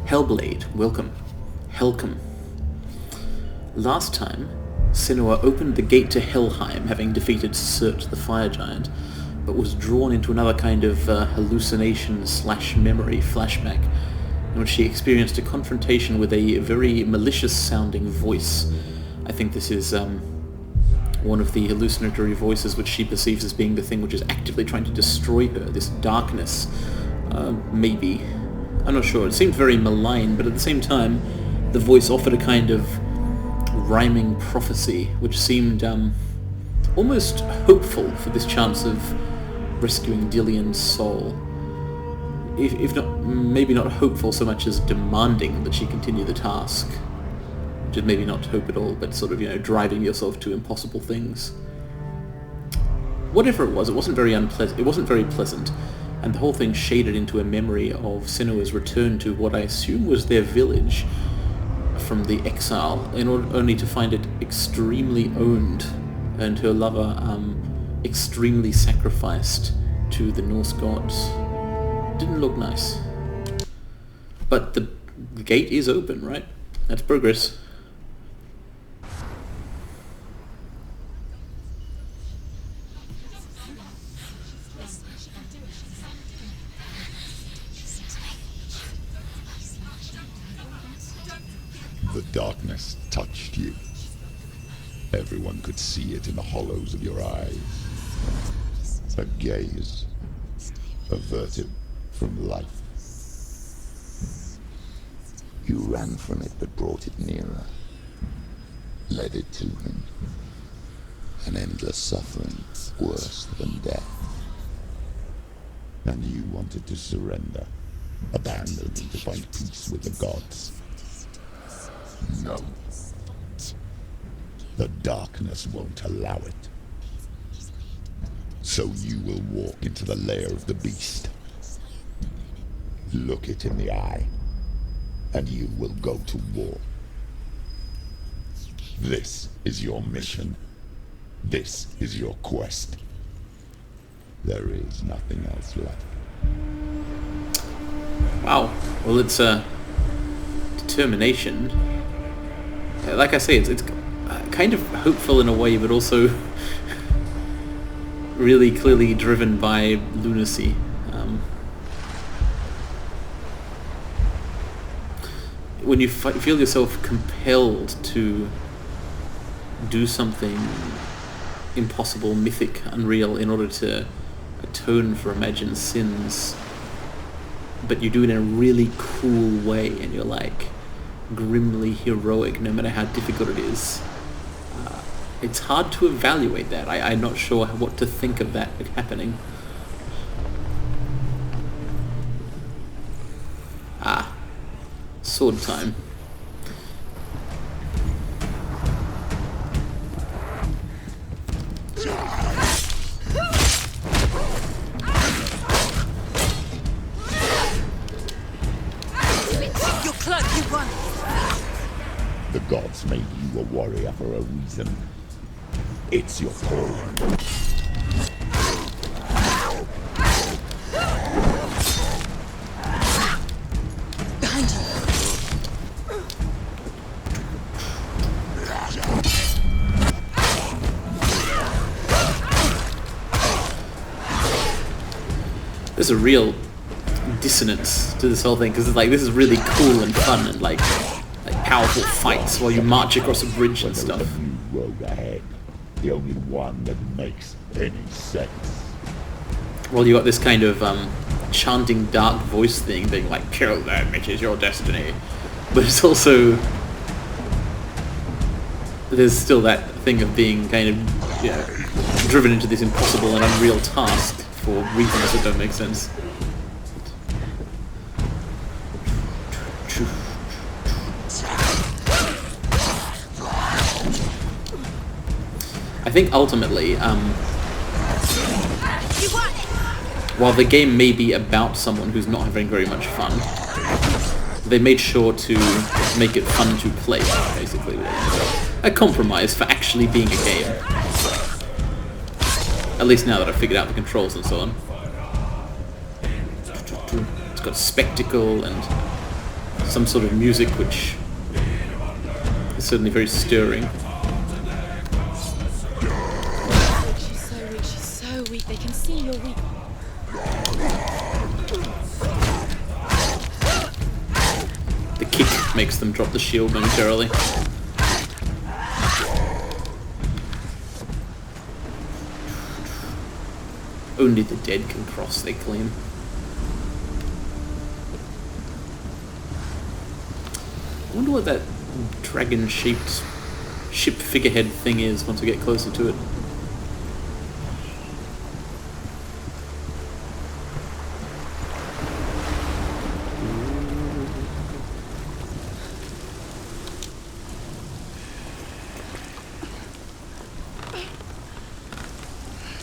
Hellblade, welcome. Helcom. Last time, Senua opened the gate to Helheim, having defeated Surt the Fire Giant, but was drawn into another kind of hallucination/memory flashback, in which she experienced a confrontation with a very malicious-sounding voice. I think this is one of the hallucinatory voices which she perceives as being the thing which is actively trying to destroy her, this darkness. Maybe. I'm not sure. It seemed very malign, but at the same time, the voice offered a kind of rhyming prophecy, which seemed almost hopeful for this chance of rescuing Dillion's soul. If not, maybe not hopeful so much as demanding that she continue the task. Which is maybe not hope at all, but sort of, driving yourself to impossible things. Whatever it wasn't very unpleasant. It wasn't very pleasant, and the whole thing shaded into a memory of Senua's return to what I assume was their village from the exile, in order only to find it extremely owned, and her lover extremely sacrificed to the Norse gods. Didn't look nice. But the gate is open, right? That's progress. The darkness touched you. Everyone could see it in the hollows of your eyes. A gaze averted from life. You ran from it but brought it nearer. Led it to him. An endless suffering worse than death. And you wanted to surrender. Abandon and to find peace with the gods. No. The darkness won't allow it. So you will walk into the lair of the beast. Look it in the eye, and you will go to war. This is your mission. This is your quest. There is nothing else left. Wow. Well, it's determination. Like I say, it's kind of hopeful in a way, but also really clearly driven by lunacy. When you feel yourself compelled to do something impossible, mythic, unreal, in order to atone for imagined sins, but you do it in a really cool way, and you're like grimly heroic no matter how difficult it is. It's hard to evaluate that. I'm not sure what to think of that happening. Sword time. The gods made you a warrior for a reason. It's your calling. Behind you. There's a real dissonance to this whole thing, because it's like, this is really cool and fun and like powerful fights while you march across a bridge and stuff. There's a new road ahead. The only one that makes any sense. Well, you got this kind of chanting dark voice thing being like, kill them, it is your destiny. But it's also, there's still that thing of being kind of, driven into this impossible and unreal task for reasons that don't make sense. I think ultimately, while the game may be about someone who's not having very much fun, they made sure to make it fun to play, basically. A compromise for actually being a game. At least now that I've figured out the controls and so on. It's got spectacle and some sort of music which is certainly very stirring. She's so weak. She's so weak. They can see you're weak. The kick makes them drop the shield momentarily. Only the dead can cross, they claim. I wonder what that dragon-shaped ship figurehead thing is once we get closer to it.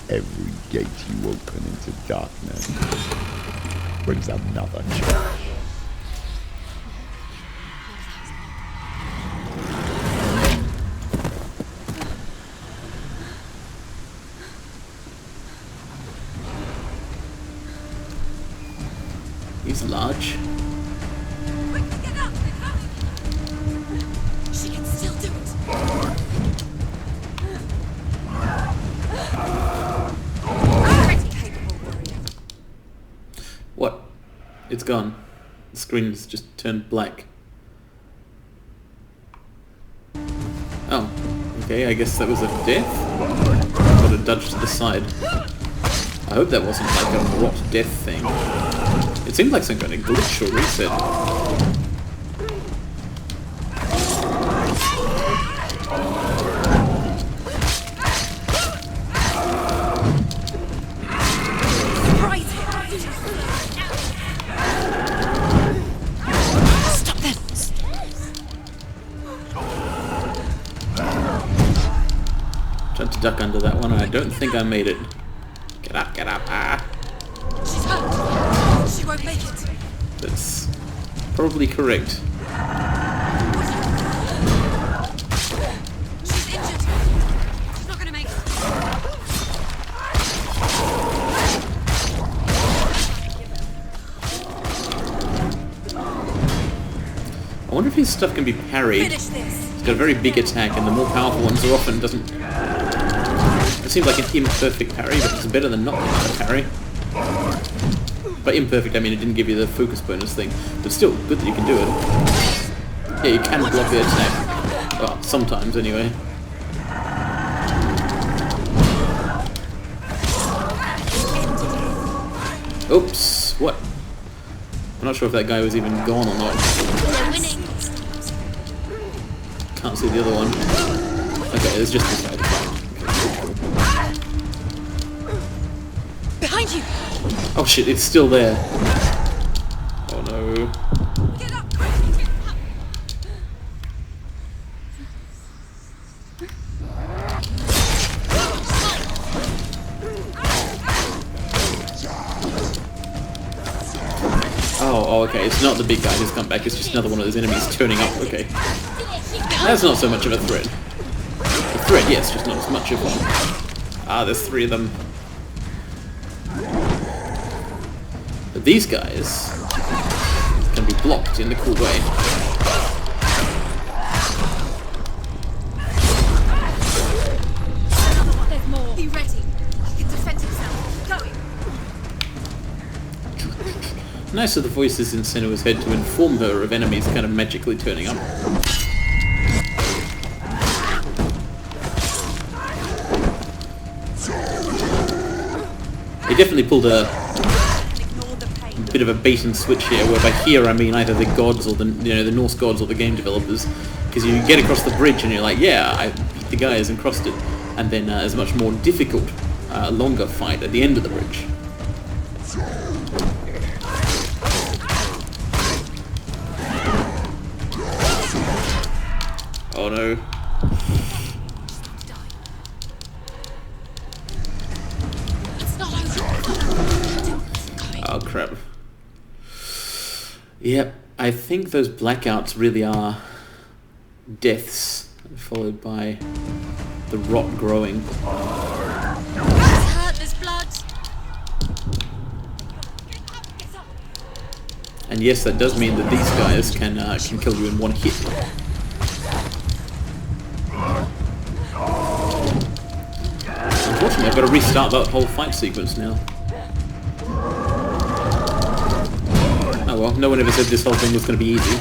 Every gate you open into darkness brings another charge. He's large. Quickly get up! They're coming! She can still do it! Pretty capable warrior. What? It's gone. The screen's just turned black. Oh, okay, I guess that was a death? Got a dodge to the side. I hope that wasn't like a rot death thing. It seemed like some kind of glitch or reset. Right! Stop them! Tried to duck under that one, and I don't think I made it. Get up, ah. She's hurt! She won't make it! That's probably correct. She's injured! She's not gonna make it! I wonder if his stuff can be parried. Finish this! He's got a very big attack, and the more powerful ones are often doesn't... It seems like an imperfect parry, but it's better than not a parry. By imperfect, I mean it didn't give you the focus bonus thing, but still, good that you can do it. Yeah, you can block the attack. Well, sometimes anyway. Oops, what? I'm not sure if that guy was even gone or not. We're winning! Can't see the other one. Okay, there's just this guy. Behind you! Oh shit, it's still there. Oh no. Get up! Oh, okay, it's not the big guy who's come back, it's just another one of those enemies turning up, okay. That's not so much of a threat. A threat, yes, just not as much of one. Ah, there's three of them. But these guys can be blocked in a cool way. There's more. Be ready. He can defend himself. Going. Nice of the voices in Senua's head to inform her of enemies kind of magically turning up. They definitely pulled a bit of a bait and switch here, where by here I mean either the gods or the the Norse gods or the game developers, because you get across the bridge and you're like, yeah, I beat the guys and crossed it, and then there's a much more difficult, longer fight at the end of the bridge. Oh no. It's not over. Oh crap. Yep, I think those blackouts really are deaths, followed by the rot growing. It's hurt. There's blood. Get up. And yes, that does mean that these guys can kill you in one hit. Unfortunately, I've got to restart that whole fight sequence now. Oh well, no one ever said this whole thing was going to be easy.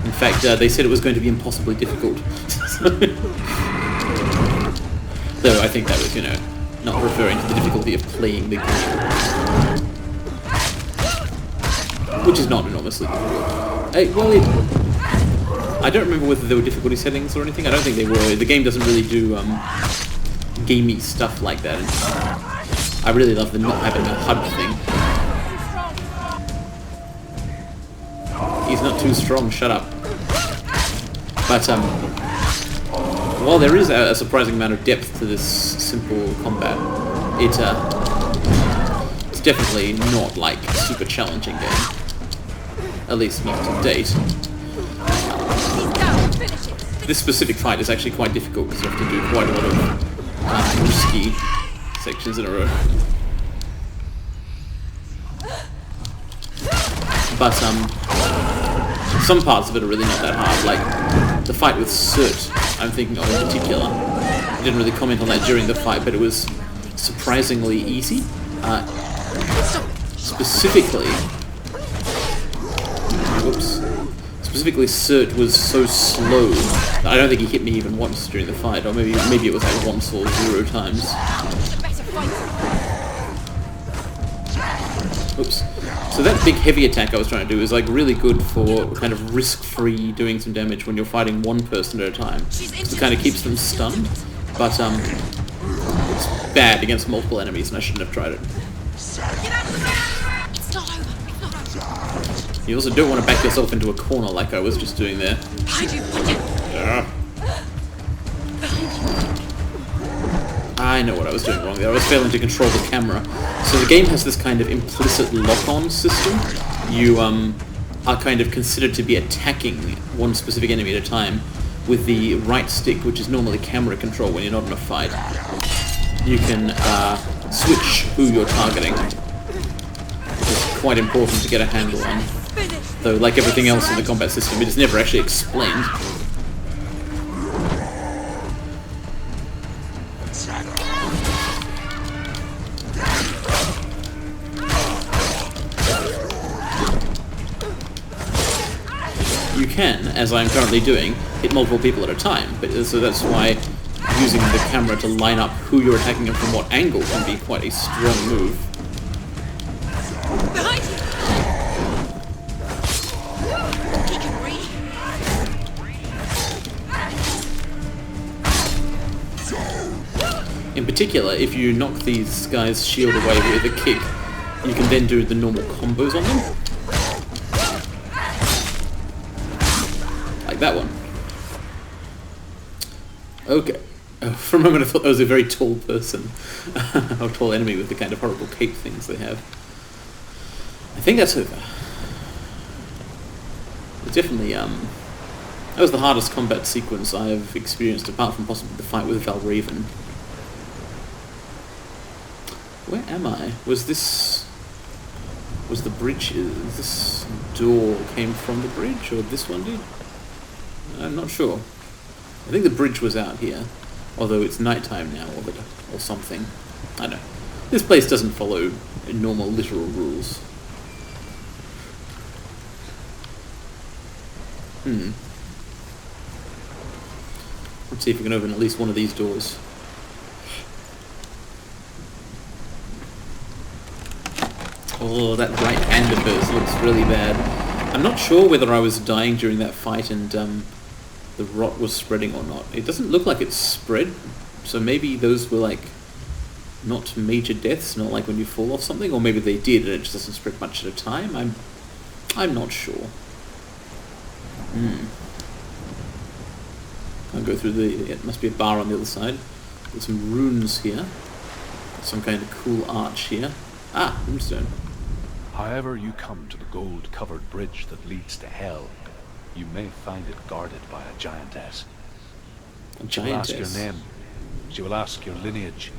In fact, they said it was going to be impossibly difficult. Though I think that was, you know, not referring to the difficulty of playing the game. Which is not enormously difficult. I don't remember whether there were difficulty settings or anything. I don't think they were. The game doesn't really do gamey stuff like that. And I really love the not having a HUD thing. He's not too strong, shut up. But while there is a surprising amount of depth to this simple combat, it's definitely not like a super challenging game. At least not to date. This specific fight is actually quite difficult because you have to do quite a lot of risky sections in a row. But some parts of it are really not that hard, like the fight with Cert, I'm thinking of in particular. I didn't really comment on that during the fight, but it was surprisingly easy. Specifically, Cert was so slow that I don't think he hit me even once during the fight, or maybe it was like once or 0 times. Oops. So that big heavy attack I was trying to do is like really good for kind of risk-free doing some damage when you're fighting one person at a time. It kind of keeps them stunned, but it's bad against multiple enemies and I shouldn't have tried it. You also don't want to back yourself into a corner like I was just doing there. I know what I was doing wrong there. I was failing to control the camera. So the game has this kind of implicit lock-on system. You are kind of considered to be attacking one specific enemy at a time with the right stick, which is normally camera control when you're not in a fight. You can switch who you're targeting, which is quite important to get a handle on. Though, like everything else in the combat system, it is never actually explained. You can, as I'm currently doing, hit multiple people at a time, but so that's why using the camera to line up who you're attacking and from what angle can be quite a strong move. In particular, if you knock these guys' shield away with a kick, you can then do the normal combos on them. Like that one. Okay. Oh, for a moment I thought that was a very tall person. Or tall enemy with the kind of horrible cape things they have. I think that's over. It's definitely, that was the hardest combat sequence I have experienced, apart from possibly the fight with Valraven. Where am I? Was the bridge, this door came from the bridge, or this one did? I'm not sure. I think the bridge was out here, although it's nighttime now, or something. I don't know. This place doesn't follow normal literal rules. Let's see if we can open at least one of these doors. Oh, that right hand of hers looks really bad. I'm not sure whether I was dying during that fight and the rot was spreading or not. It doesn't look like it's spread, so maybe those were like not major deaths, not like when you fall off something, or maybe they did and it just doesn't spread much at a time. I'm not sure. I'll go through it must be a bar on the other side. There's some runes here. Some kind of cool arch here. Ah, moonstone. However you come to the gold-covered bridge that leads to Hell, you may find it guarded by a giantess. A She will ask your giantess. name. She will ask your lineage.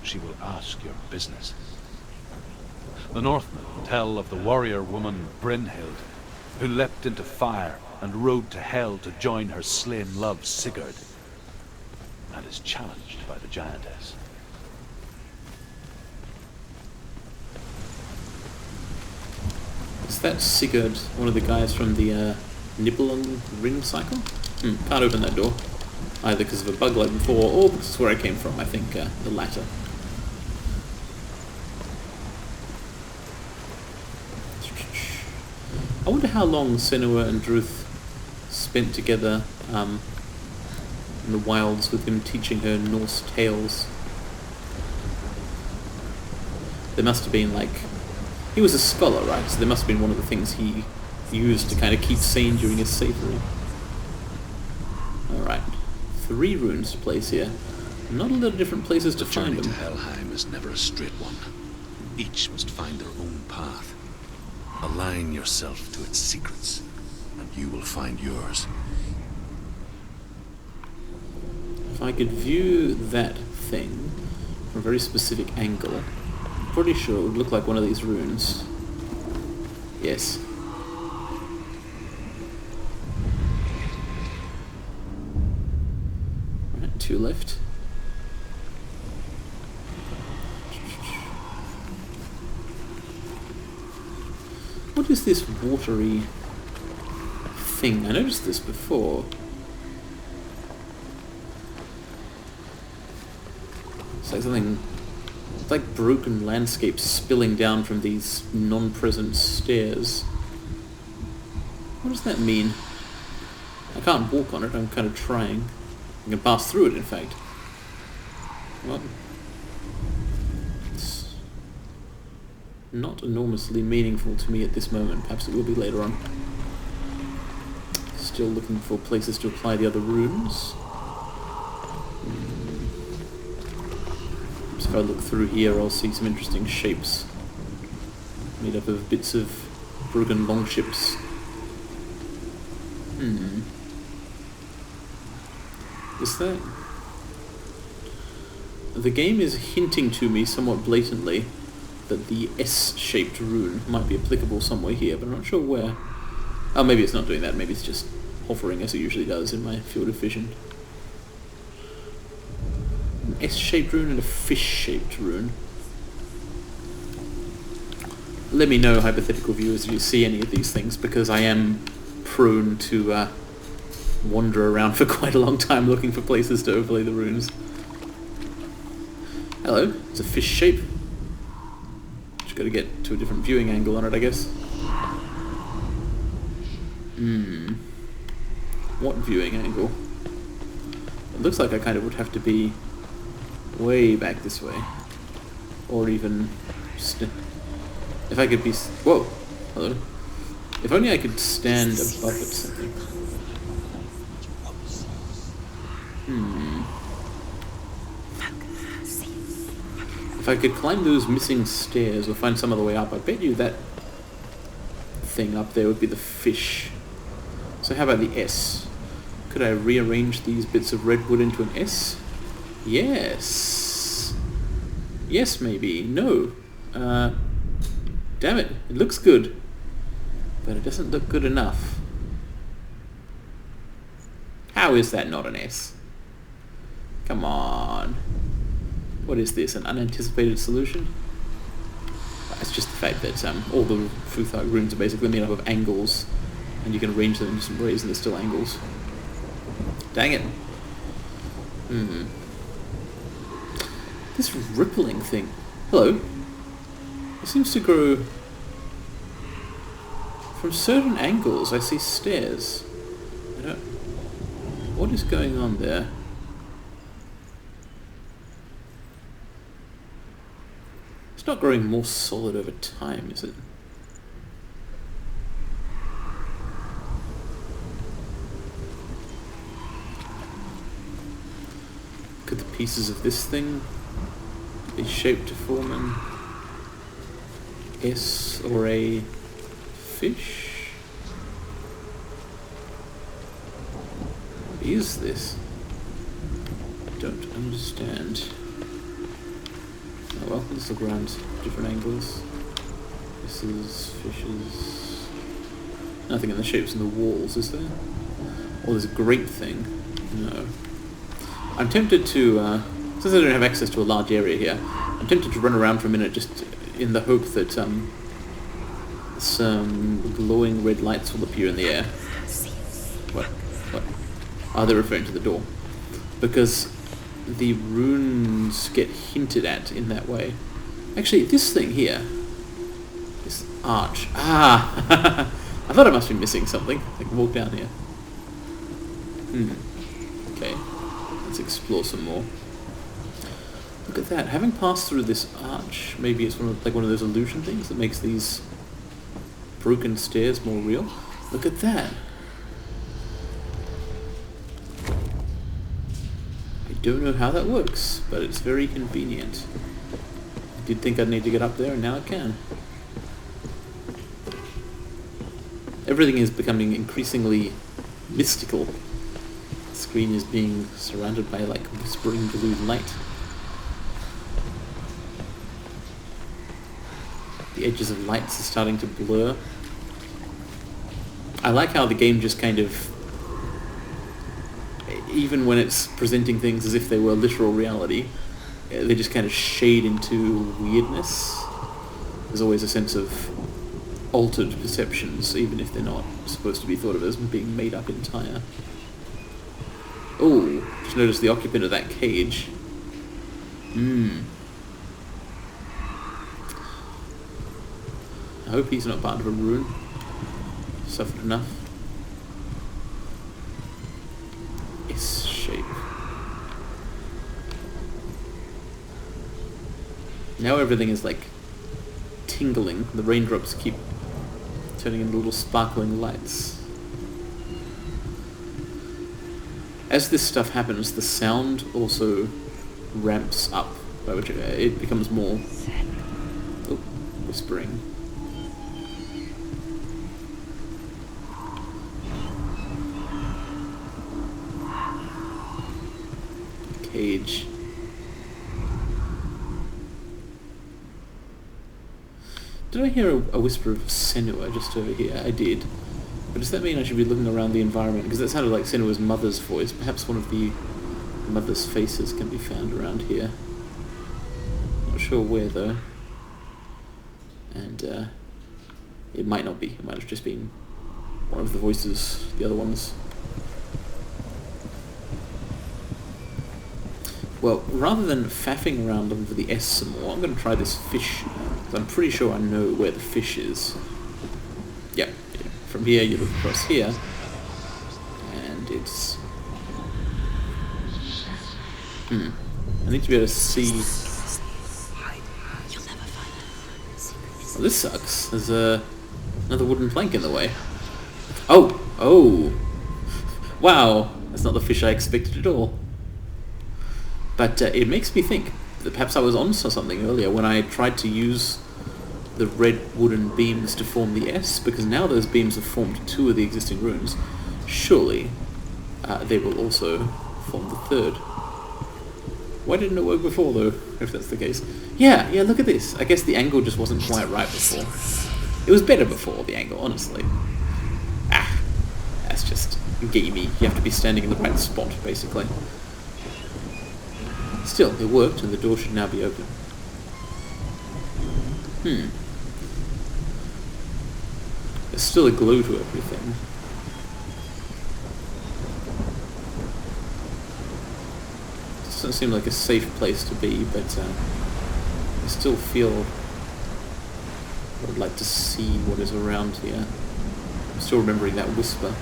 She will ask your business. The Northmen tell of the warrior woman Brynhild, who leapt into fire and rode to Hell to join her slain love Sigurd, and is challenged by the giantess. Is that Sigurd, one of the guys from the Nibelung Ring cycle? Can't open that door. Either because of a bug like before, or because it's where I came from. I think the latter. I wonder how long Senua and Druth spent together in the wilds with him teaching her Norse tales. There must have been, like... He was a scholar, right? So there must have been one of the things he used to kind of keep sane during his safari. Alright. 3 runes to place here. Not a lot of different places to find them. The journey to Helheim is never a straight one. Each must find their own path. Align yourself to its secrets, and you will find yours. If I could view that thing from a very specific angle, I'm pretty sure it would look like one of these runes. Yes. Right, 2 left. What is this watery thing? I noticed this before. It's like something... It's like broken landscape spilling down from these non-present stairs. What does that mean? I can't walk on it, I'm kind of trying. I can pass through it, in fact. Well... It's not enormously meaningful to me at this moment. Perhaps it will be later on. Still looking for places to apply the other runes. If I look through here, I'll see some interesting shapes made up of bits of broken longships. Is that... The game is hinting to me somewhat blatantly that the S-shaped rune might be applicable somewhere here, but I'm not sure where. Oh, maybe it's not doing that. Maybe it's just hovering as it usually does in my field of vision. An S-shaped rune and a fish-shaped rune. Let me know, hypothetical viewers, if you see any of these things, because I am prone to wander around for quite a long time looking for places to overlay the runes. Hello, it's a fish shape. Just got to get to a different viewing angle on it, I guess. What viewing angle? It looks like I kind of would have to be way back this way. Or even... if I could be... Whoa! Hello. If only I could stand above it something. If I could climb those missing stairs or find some other way up, I bet you that thing up there would be the fish. So how about the S? Could I rearrange these bits of redwood into an S? Yes. Yes, maybe. No. Damn it. It looks good. But it doesn't look good enough. How is that not an S? Come on. What is this? An unanticipated solution? It's just the fact that all the Futhark runes are basically made up of angles, and you can arrange them in different ways and they're still angles. Dang it. This rippling thing. Hello. It seems to grow... From certain angles I see stairs. I don't... What is going on there? It's not growing more solid over time, is it? Could the pieces of this thing be shaped to form an S or a fish? What is this? I don't understand. Oh well, let's look around different angles. Fishes. Nothing in the shapes in the walls, is there? Or there's a grate thing. No. I'm tempted to, since I don't have access to a large area here, I'm tempted to run around for a minute just in the hope that some glowing red lights will appear in the air. What? What? Oh, they're referring to the door. Because the runes get hinted at in that way. Actually, this thing here, this arch. Ah! I thought I must be missing something. I can walk down here. Okay. Let's explore some more. Look at that. Having passed through this arch, maybe it's one of those illusion things that makes these broken stairs more real. Look at that. I don't know how that works, but it's very convenient. I did think I'd need to get up there, and now I can. Everything is becoming increasingly mystical. The screen is being surrounded by like whispering blue light. The edges of lights are starting to blur. I like how the game just kind of, even when it's presenting things as if they were literal reality, they just kind of shade into weirdness. There's always a sense of altered perceptions, even if they're not supposed to be thought of as being made up entire. Oh, just notice the occupant of that cage. I hope he's not part of a ruin. Suffered enough. S shape. Now everything is like tingling. The raindrops keep turning into little sparkling lights. As this stuff happens, the sound also ramps up, by which it becomes more whispering. Cage. Did I hear a whisper of Senua just over here? I did. But does that mean I should be looking around the environment? Because that sounded like Senua's mother's voice. Perhaps one of the mother's faces can be found around here. Not sure where though. And it might not be. It might have just been one of the voices, the other ones. Well, rather than faffing around over the S some more, I'm going to try this fish. I'm pretty sure I know where the fish is. Yeah. From here, you look across here, and it's... I need to be able to see... Well, this sucks. There's another wooden plank in the way. Oh! Oh! Wow! That's not the fish I expected at all. But it makes me think that perhaps I was onto something earlier when I tried to use the red wooden beams to form the S, because now those beams have formed two of the existing runes. Surely they will also form the third. Why didn't it work before though, if that's the case? Yeah, look at this. I guess the angle just wasn't quite right before. It was better before, the angle, honestly. That's just gamey. You have to be standing in the right spot, basically. Still, it worked, and the door should now be open. There's still a glow to everything. It doesn't seem like a safe place to be, but I still feel I would like to see what is around here. I'm still remembering that whisper.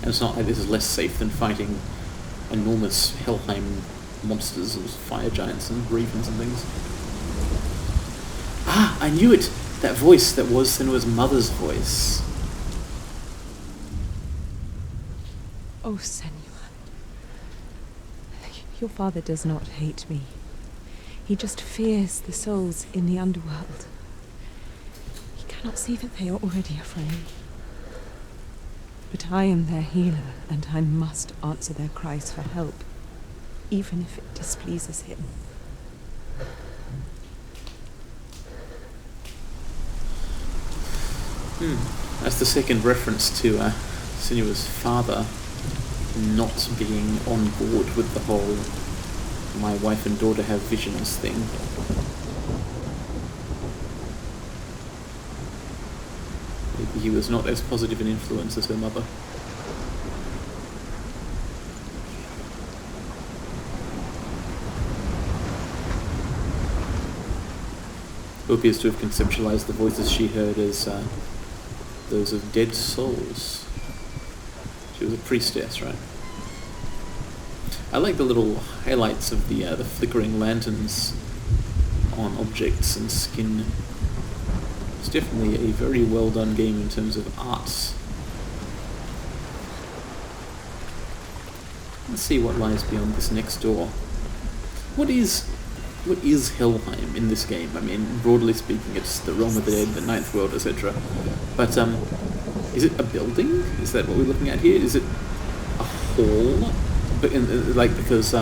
And it's not like this is less safe than fighting enormous Helheim monsters and fire giants and ravens and things. Ah, I knew it! That voice that was Senua's mother's voice. Oh, Senua. Your father does not hate me. He just fears the souls in the underworld. He cannot see that they are already afraid. But I am their healer, and I must answer their cries for help. even if it displeases him. That's the second reference to Sinua's father not being on board with the whole my wife and daughter have visions thing. Maybe he was not as positive an influence as her mother. Who appears to have conceptualized the voices she heard as those of dead souls. She was a priestess, right? I like the little highlights of the flickering lanterns on objects and skin. It's definitely a very well done game in terms of arts. Let's see what lies beyond this next door. What is Helheim in this game? I mean, broadly speaking, it's the realm of the dead, the ninth world, etc. But is it a building? Is that what we're looking at here? Is it a hall? But because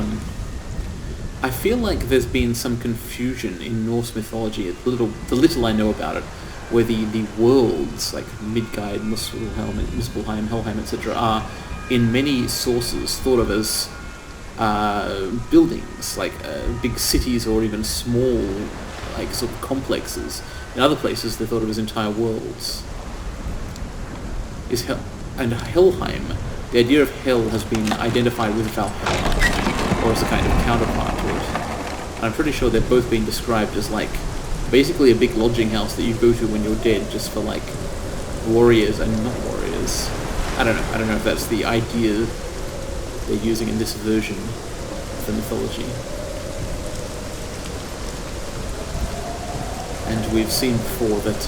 I feel like there's been some confusion in Norse mythology. The little I know about it, where the worlds like Midgard, Muspelheim, Helheim, etc. are in many sources thought of as buildings, like big cities or even small, like sort of complexes. In other places, they thought of as entire worlds. And Helheim, the idea of hell has been identified with Valhalla, or as a kind of counterpart to it. And I'm pretty sure they've both been described as like basically a big lodging house that you go to when you're dead, just for like warriors and not warriors. I don't know if that's the idea they're using in this version of the mythology. And we've seen before that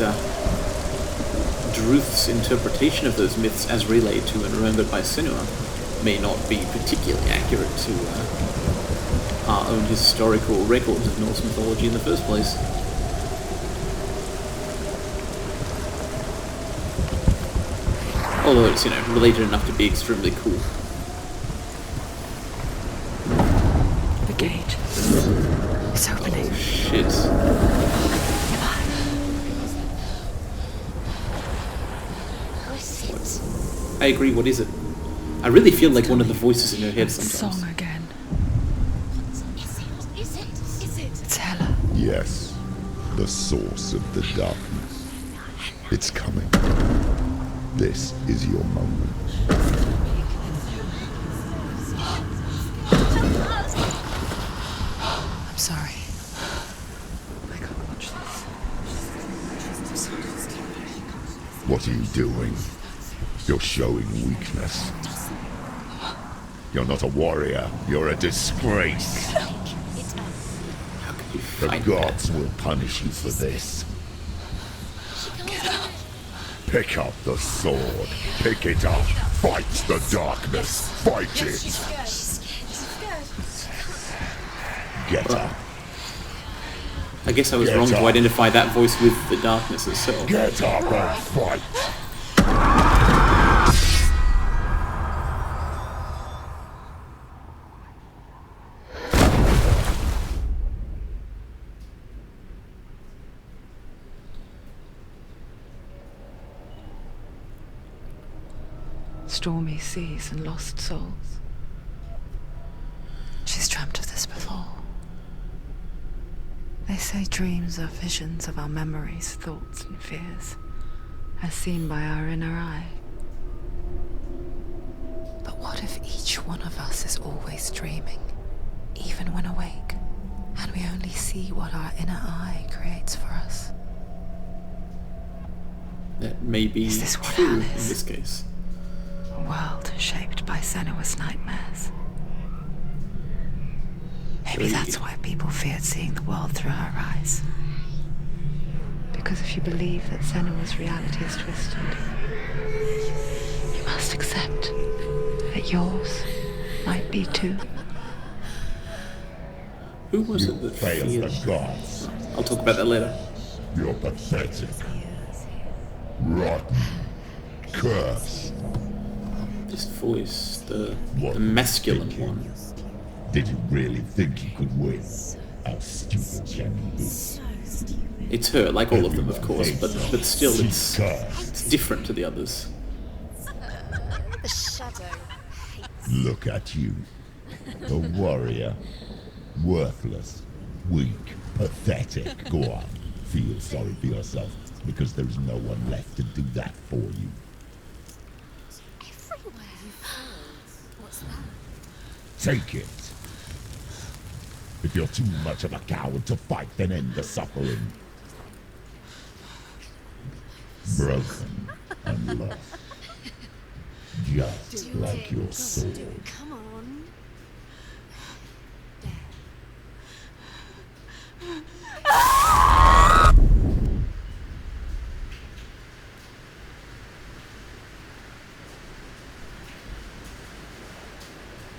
Druth's interpretation of those myths as relayed to and remembered by Senua may not be particularly accurate to our own historical records of Norse mythology in the first place. Although it's, related enough to be extremely cool. The gate is opening. Oh, shit. I agree, what is it? I really feel like one of the voices in her head sometimes. Song again. Is it? It's Hela. Yes, the source of the darkness. It's coming. This is your moment. I'm sorry. I can't watch this. What are you doing? You're showing weakness. You're not a warrior. You're a disgrace. How could you The fight gods will punish you for this. Pick up the sword. Pick it up. Fight the darkness. Fight it. Get up. I guess I was wrong to identify that voice with the darkness itself. Get up and fight. Stormy seas and lost souls. She's dreamt of this before. They say dreams are visions of our memories, thoughts and fears, as seen by our inner eye. But what if each one of us is always dreaming, even when awake, and we only see what our inner eye creates for us? That may be Is this what true hell in is? this case. A world shaped by Senua's nightmares. Maybe that's why people feared seeing the world through her eyes. Because if you believe that Senua's reality is twisted, you must accept that yours might be too. Who was You it that failed feared? the gods. I'll talk about that later. You're pathetic. Rotten. Cursed. This voice, the What masculine begins? one. Did you really think you could win? How stupid can you be? So stupid. It's her, like all of them, of course, but still, it's Cursed. different to the others. The shadow hates. Look at you. A warrior. Worthless. Weak. Pathetic. Go on. Feel sorry for yourself, because there's no one left to do that for you. Everywhere. What's that? Take it. If you're too much of a coward to fight, then end the suffering. Broken and lost. Just like your sword. Come on.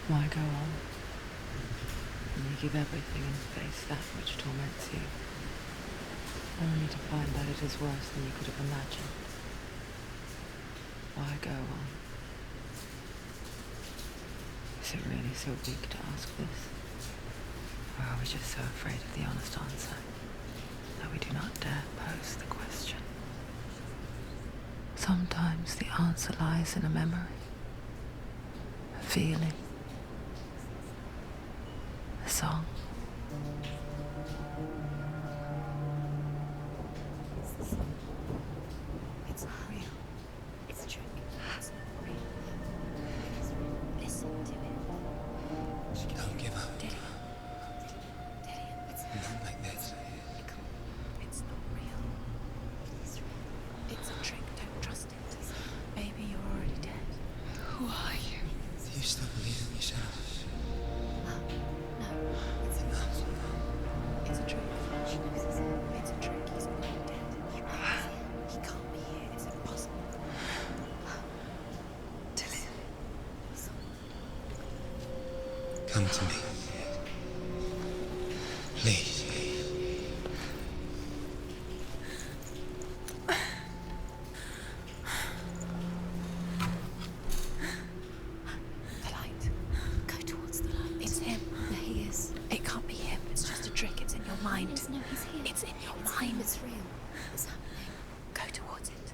Why go on? When you give everything and face that which torments you, only to find that it is worse than you could have imagined. Why go on? Is it really so weak to ask this? Or are we just so afraid of the honest answer that we do not dare pose the question? Sometimes the answer lies in a memory, a feeling, a song. It's not real. It's a trick. It's not real. Listen to it. Don't give up. Daddy. Daddy, it's Not like this. It's not real. It's a trick. Don't trust it. Baby, you're already dead. Who are you? You still believe in yourself. No, it's enough. It's a trick. It's a trick. He's already dead. He can't be here. It's impossible. Come to me. Please. The light. Go towards the light. It's him. There he is. It can't be him. It's just a trick. It's in your mind. No, he's here. It's in your mind. It's real. It's happening. Go towards it.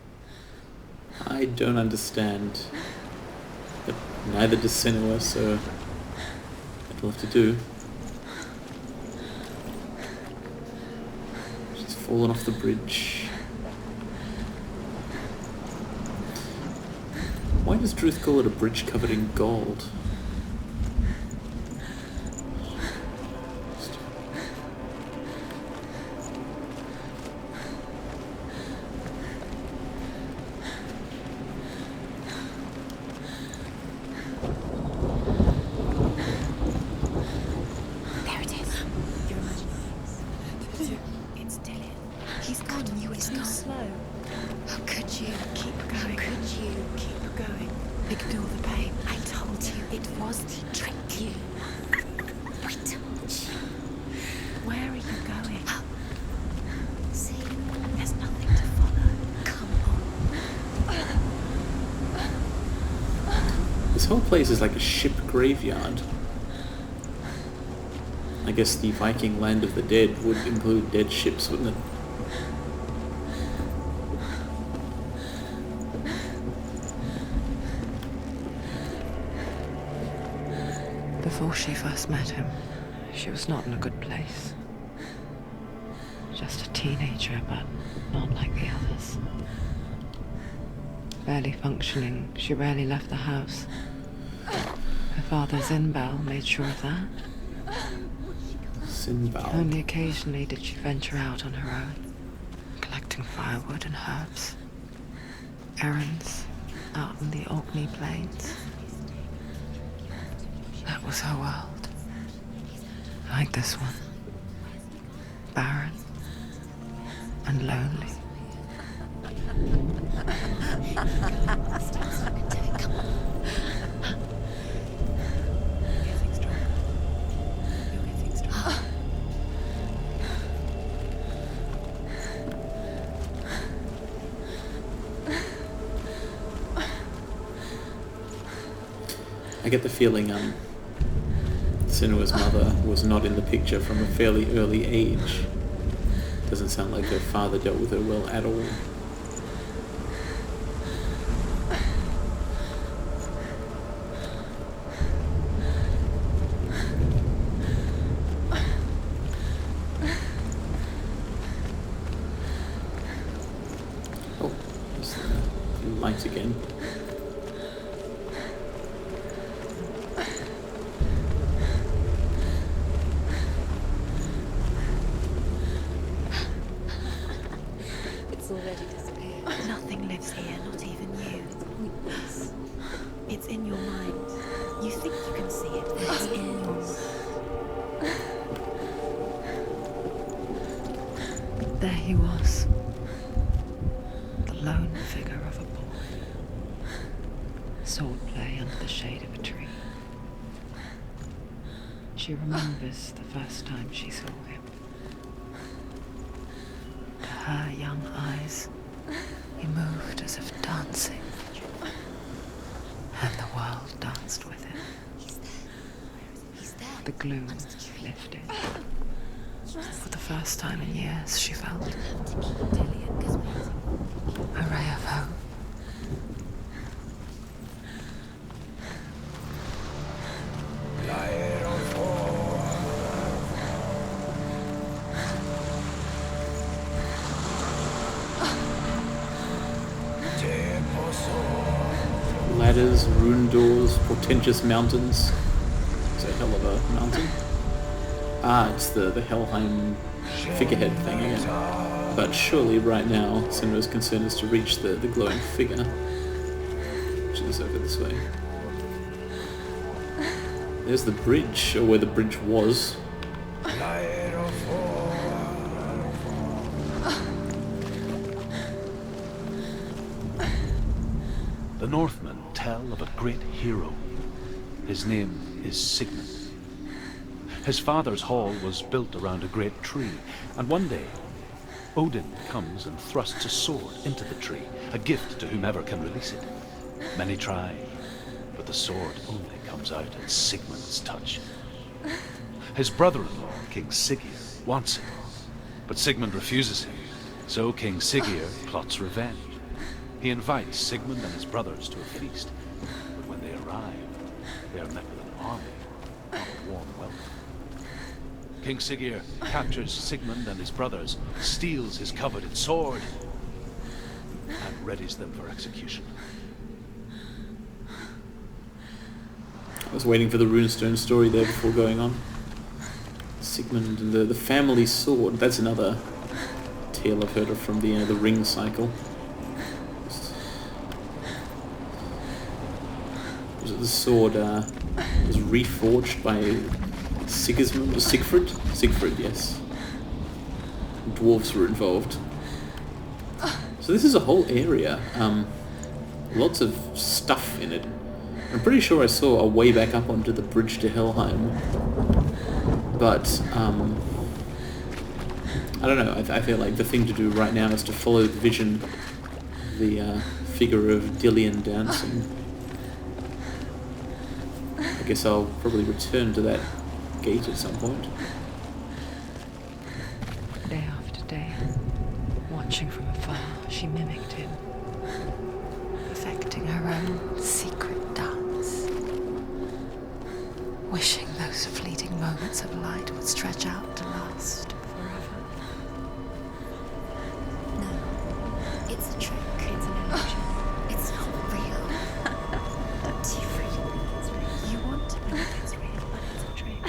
I don't understand, but neither does Senua, so that'll have to do. She's fallen off the bridge. Why does Druth call it a bridge covered in gold? There it is. You're imagining. It's Dylan. He's gone. You were too slow. How could you keep going? How could you keep going? Ignore the pain. I told you it was to trick you. I told you. Where are you going? See, there's nothing to follow. Come on. This whole place is like a ship graveyard. I guess the Viking land of the dead would include dead ships, wouldn't it? Before she first met him, she was not in a good place. Just a teenager, but not like the others. Barely functioning, she rarely left the house. Her father, Zinbal, made sure of that. Sinbad. Only occasionally did she venture out on her own, collecting firewood and herbs. Errands out in the Orkney Plains. That was her world. Like this one. Barren and lonely. Come on. You're getting stronger. You're getting stronger. I get the feeling Senua's mother was not in the picture from a fairly early age. Doesn't sound like her father dealt with her well at all. Oh, there's the light again. Already disappeared. Nothing lives here, not even you. It's pointless. It's in your mind. You think you can see it, but it's in your mind. There he was. The lone figure of a boy. Swordplay under the shade of a tree. She remembers the first time she saw him. Her young eyes, he moved as if dancing, and the world danced with him. The gloom lifted. For the first time in years, she felt a ray of hope. Ladders, rune doors, portentous mountains. It's a hell of a mountain. Ah, it's the Helheim figurehead thing again. But surely right now, Senua's concern is to reach the glowing figure. Which is over this way. There's the bridge, or where the bridge was. The Northmen tell of a great hero. His name is Sigmund. His father's hall was built around a great tree, and one day Odin comes and thrusts a sword into the tree, a gift to whomever can release it. Many try, but the sword only comes out at Sigmund's touch. His brother-in-law, King Siggeir, wants it, but Sigmund refuses him, so King Siggeir plots revenge. He invites Sigmund and his brothers to a feast, but when they arrive, they are met with an army, not a warm welcome. King Siggeir captures Sigmund and his brothers, steals his coveted sword, and readies them for execution. I was waiting for the runestone story there before going on. Sigmund and the family sword. That's another tale I've heard of from the ring cycle. The sword was reforged by Sigismund or Siegfried? Siegfried, yes. Dwarves were involved. So this is a whole area. Lots of stuff in it. I'm pretty sure I saw a way back up onto the bridge to Helheim. But, I don't know, I feel like the thing to do right now is to follow the vision, the figure of Dillion dancing. I guess I'll probably return to that gate at some point. Day after day, watching from afar, she mimicked him, perfecting her own secret dance, wishing those fleeting moments of light would stretch out to last forever. No, it's a trick. It's an illusion. It's not real. Don't you freak? You want to believe it's real, but it's a trick.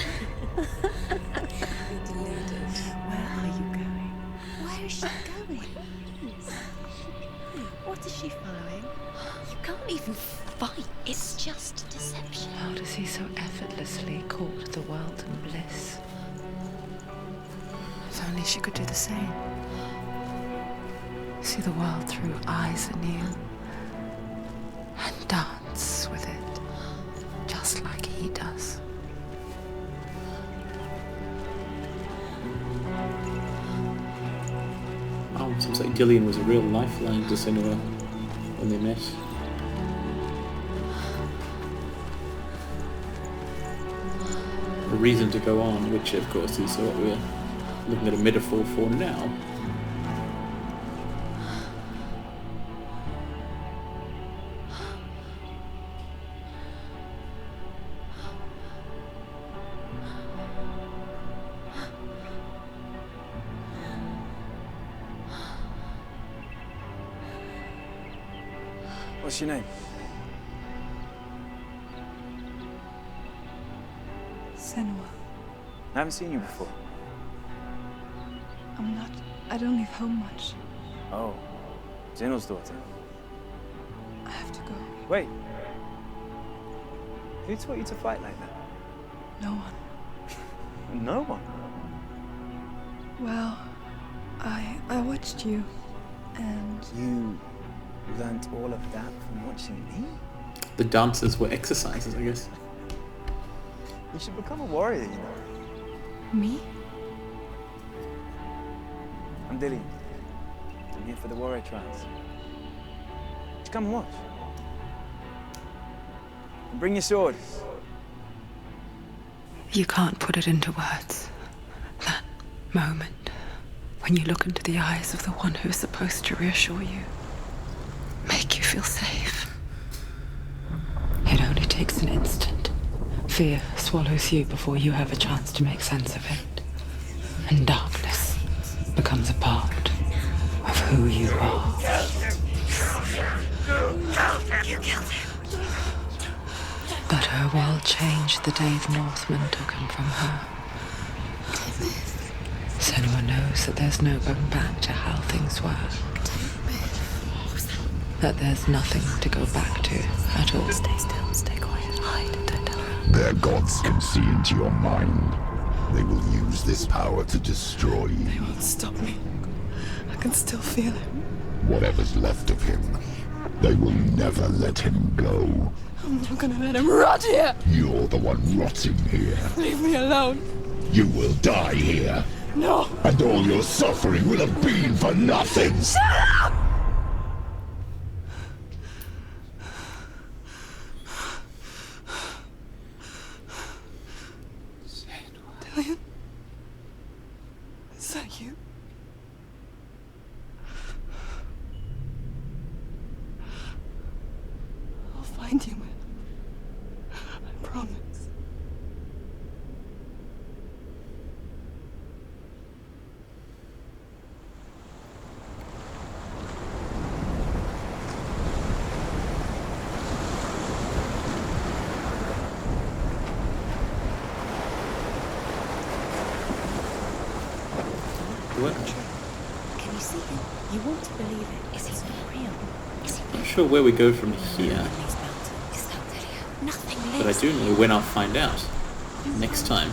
You're deluded. Where are you going? Where is she going? What is she following? You can't even fight. It's just deception. How does he so effortlessly court the world and bliss? If only she could do the same. See the world through eyes anew and dance with it, just like he does. Oh, seems like Dillion was a real lifeline to Senua when they met. a reason to go on, which of course is what we're looking at a metaphor for now. What's your name? Senua. I haven't seen you before. I don't leave home much. Oh, Zeno's daughter. I have to go. Wait. Who taught you to fight like that? No one. No one. Well, I watched you, and You learnt all of that from watching me? The dances were exercises, I guess. You should become a warrior, you know. me? I'm Dillian. I'm here for the warrior trials. Just come and watch. And bring your sword. You can't put it into words. That moment when you look into the eyes of the one who is supposed to reassure you, make you feel safe. It only takes an instant. Fear swallows you before you have a chance to make sense of it. And darkness becomes a part of who you are. You killed him. But her world changed the day the Northmen took him from her. Senua knows that there's no going back to how things were. That there's nothing to go back to at all. Stay still, stay quiet, hide, don't tell her. Their gods can see into your mind. They will use this power to destroy you. They won't stop me. I can still feel him. Whatever's left of him, they will never let him go. I'm not gonna let him rot here. You're the one rotting here. Leave me alone. You will die here. No. And all your suffering will have been for nothing. Shut up! Dillian? Is that you? I'll find you, man. I promise. What? Can you see him? You want to believe it. Is he not real? Is he Not sure where we go from here, in these mountains? Is that Dillian? Nothing lives. but I do know when I'll find out. Next time